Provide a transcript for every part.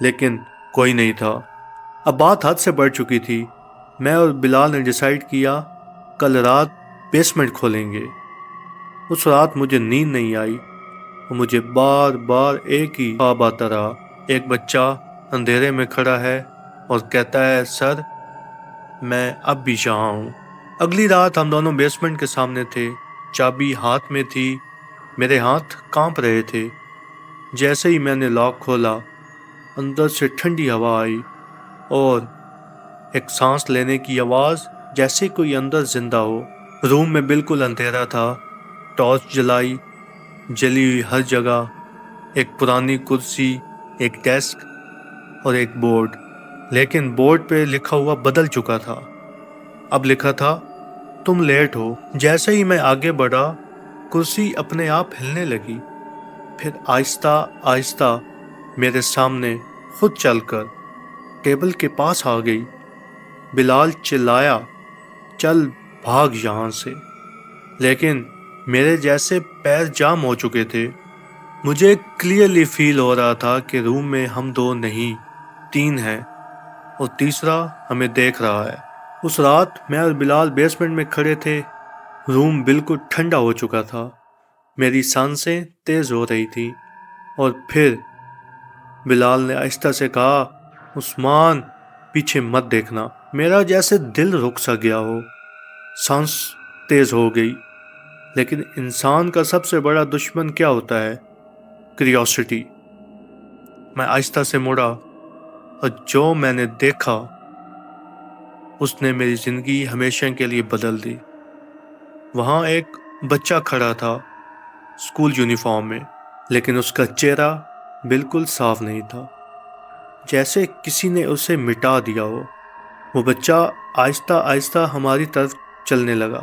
لیکن کوئی نہیں تھا۔ اب بات حد سے بڑھ چکی تھی۔ میں اور بلال نے ڈیسائیڈ کیا کل رات بیسمنٹ کھولیں گے۔ اس رات مجھے نیند نہیں آئی اور مجھے بار بار ایک ہی خواب آتا رہا۔ ایک بچہ اندھیرے میں کھڑا ہے اور کہتا ہے سر میں اب بھی یہاں ہوں۔ اگلی رات ہم دونوں بیسمنٹ کے سامنے تھے، چابی ہاتھ میں تھی، میرے ہاتھ کانپ رہے تھے۔ جیسے ہی میں نے لاک کھولا اندر سے ٹھنڈی ہوا آئی اور ایک سانس لینے کی آواز، جیسے کوئی اندر زندہ ہو۔ روم میں بالکل اندھیرا تھا، ٹارچ جلائی، جلی ہوئی ہر جگہ، ایک پرانی کرسی، ایک ڈیسک اور ایک بورڈ، لیکن بورڈ پہ لکھا ہوا بدل چکا تھا۔ اب لکھا تھا تم لیٹ ہو۔ جیسے ہی میں آگے بڑھا کرسی اپنے آپ ہلنے لگی، پھر آہستہ آہستہ میرے سامنے خود چل کر ٹیبل کے پاس آ گئی۔ بلال چلایا چل بھاگ یہاں سے، لیکن میرے جیسے پیر جام ہو چکے تھے۔ مجھے کلیئرلی فیل ہو رہا تھا کہ روم میں ہم دو نہیں 3 ہیں اور تیسرا ہمیں دیکھ رہا ہے۔ اس رات میں اور بلال بیسمنٹ میں کھڑے تھے، روم بالکل ٹھنڈا ہو چکا تھا، میری سانسیں تیز ہو رہی تھی، اور پھر بلال نے آہستہ سے کہا عثمان پیچھے مت دیکھنا۔ میرا جیسے دل رک سا گیا ہو، سانس تیز ہو گئی۔ لیکن انسان کا سب سے بڑا دشمن کیا ہوتا ہے؟ کریوسٹی۔ میں آہستہ سے مڑا اور جو میں نے دیکھا اس نے میری زندگی ہمیشہ کے لیے بدل دی۔ وہاں ایک بچہ کھڑا تھا اسکول یونیفارم میں، لیکن اس کا چہرہ بالکل صاف نہیں تھا، جیسے کسی نے اسے مٹا دیا ہو۔ وہ بچہ آہستہ آہستہ ہماری طرف چلنے لگا،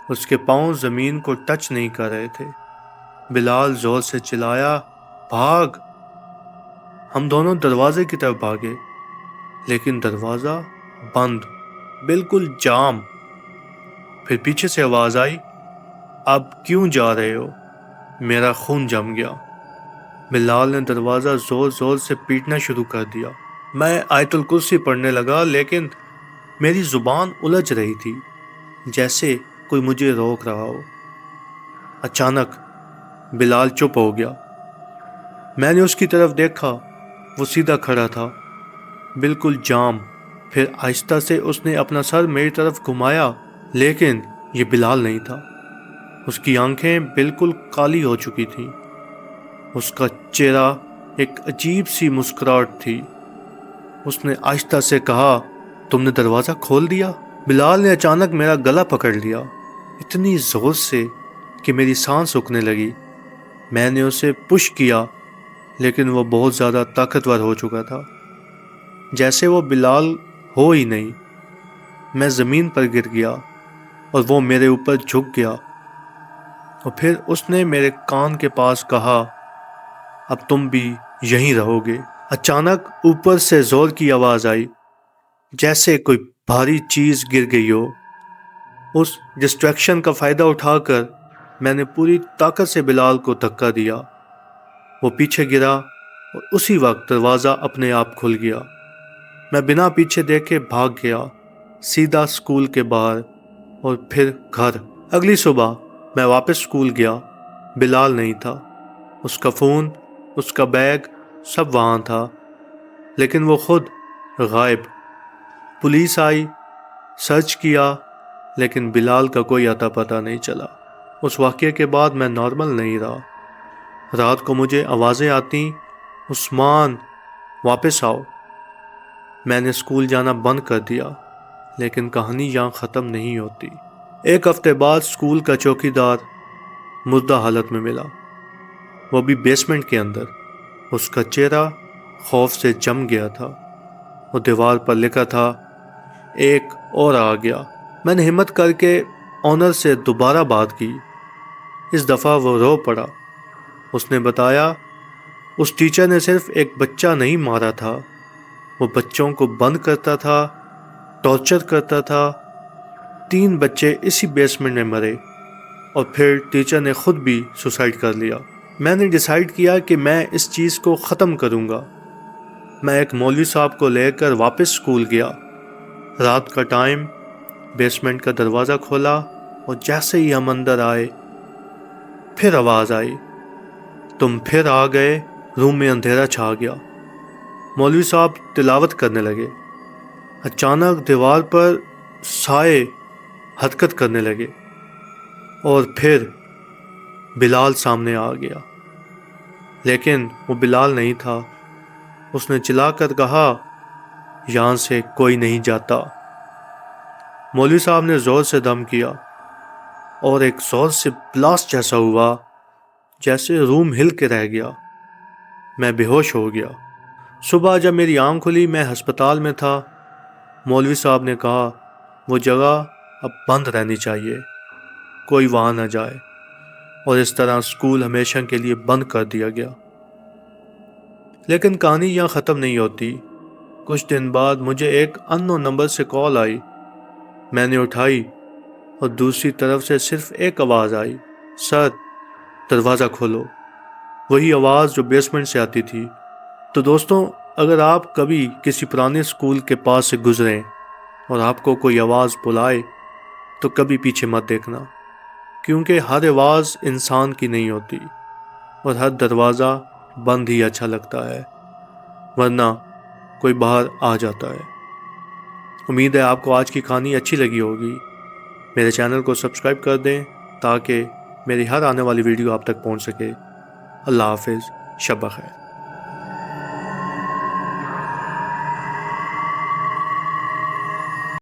اس کے پاؤں زمین کو ٹچ نہیں کر رہے تھے۔ بلال زور سے چلایا بھاگ۔ ہم دونوں دروازے کی طرف بھاگے، لیکن دروازہ بند، بالکل جام۔ پھر پیچھے سے آواز آئی اب کیوں جا رہے ہو؟ میرا خون جم گیا۔ بلال نے دروازہ زور زور سے پیٹنا شروع کر دیا۔ میں آیت الکرسی پڑھنے لگا، لیکن میری زبان الجھ رہی تھی، جیسے کوئی مجھے روک رہا ہو۔ اچانک بلال چپ ہو گیا۔ میں نے اس کی طرف دیکھا، وہ سیدھا کھڑا تھا، بالکل جام۔ پھر آہستہ سے اس نے اپنا سر میری طرف گھمایا، لیکن یہ بلال نہیں تھا۔ اس کی آنکھیں بالکل کالی ہو چکی تھیں، اس کا چہرہ ایک عجیب سی مسکراہٹ تھی۔ اس نے آہستہ سے کہا تم نے دروازہ کھول دیا؟ بلال نے اچانک میرا گلا پکڑ لیا، اتنی زور سے کہ میری سانس رکنے لگی۔ میں نے اسے پش کیا، لیکن وہ بہت زیادہ طاقتور ہو چکا تھا، جیسے وہ بلال ہو ہی نہیں۔ میں زمین پر گر گیا اور وہ میرے اوپر جھک گیا، اور پھر اس نے میرے کان کے پاس کہا اب تم بھی یہیں رہو گے۔ اچانک اوپر سے زور کی آواز آئی، جیسے کوئی بھاری چیز گر گئی ہو۔ اس ڈسٹریکشن کا فائدہ اٹھا کر میں نے پوری طاقت سے بلال کو دھکا دیا۔ وہ پیچھے گرا اور اسی وقت دروازہ اپنے آپ کھل گیا۔ میں بنا پیچھے دیکھے بھاگ گیا، سیدھا اسکول کے باہر اور پھر گھر۔ اگلی صبح میں واپس اسکول گیا، بلال نہیں تھا، اس کا فون، اس کا بیگ، سب وہاں تھا، لیکن وہ خود غائب۔ پولیس آئی، سرچ کیا، لیکن بلال کا کوئی اتا پتہ نہیں چلا۔ اس واقعے کے بعد میں نارمل نہیں رہا۔ رات کو مجھے آوازیں آتی عثمان واپس آؤ۔ میں نے اسکول جانا بند کر دیا، لیکن کہانی یہاں ختم نہیں ہوتی۔ ایک ہفتے بعد اسکول کا چوکیدار مردہ حالت میں ملا، وہ بھی بیسمنٹ کے اندر۔ اس کا چہرہ خوف سے جم گیا تھا اور دیوار پر لکھا تھا ایک اور آ گیا۔ میں نے ہمت کر کے آنر سے دوبارہ بات کی۔ اس دفعہ وہ رو پڑا۔ اس نے بتایا اس ٹیچر نے صرف ایک بچہ نہیں مارا تھا، وہ بچوں کو بند کرتا تھا، ٹارچر کرتا تھا۔ 3 بچے اسی بیسمنٹ میں مرے، اور پھر ٹیچر نے خود بھی سوسائڈ کر لیا۔ میں نے ڈیسائیڈ کیا کہ میں اس چیز کو ختم کروں گا۔ میں ایک مولوی صاحب کو لے کر واپس اسکول گیا۔ رات کا ٹائم، بیسمنٹ کا دروازہ کھولا اور جیسے ہی ہم اندر آئے پھر آواز آئی، تم پھر آ گئے۔ روم میں اندھیرا چھا گیا۔ مولوی صاحب تلاوت کرنے لگے۔ اچانک دیوار پر سائے حرکت کرنے لگے اور پھر بلال سامنے آ گیا، لیکن وہ بلال نہیں تھا۔ اس نے چلا کر کہا، یہاں سے کوئی نہیں جاتا۔ مولوی صاحب نے زور سے دم کیا اور ایک زور سے بلاسٹ جیسا ہوا، جیسے روم ہل کے رہ گیا۔ میں بے ہوش ہو گیا۔ صبح جب میری آنکھ کھلی میں ہسپتال میں تھا۔ مولوی صاحب نے کہا وہ جگہ اب بند رہنی چاہیے، کوئی وہاں نہ جائے، اور اس طرح اسکول ہمیشہ کے لیے بند کر دیا گیا۔ لیکن کہانی یہاں ختم نہیں ہوتی۔ کچھ دن بعد مجھے ایک اننون نمبر سے کال آئی۔ میں نے اٹھائی اور دوسری طرف سے صرف ایک آواز آئی، سر دروازہ کھولو۔ وہی آواز جو بیسمنٹ سے آتی تھی۔ تو دوستوں، اگر آپ کبھی کسی پرانے اسکول کے پاس سے گزریں اور آپ کو کوئی آواز بلائے تو کبھی پیچھے مت دیکھنا، کیونکہ ہر آواز انسان کی نہیں ہوتی اور ہر دروازہ بند ہی اچھا لگتا ہے، ورنہ کوئی باہر آ جاتا ہے۔ امید ہے آپ کو آج کی کہانی اچھی لگی ہوگی۔ میرے چینل کو سبسکرائب کر دیں تاکہ میری ہر آنے والی ویڈیو آپ تک پہنچ سکے۔ اللہ حافظ، شب بخیر۔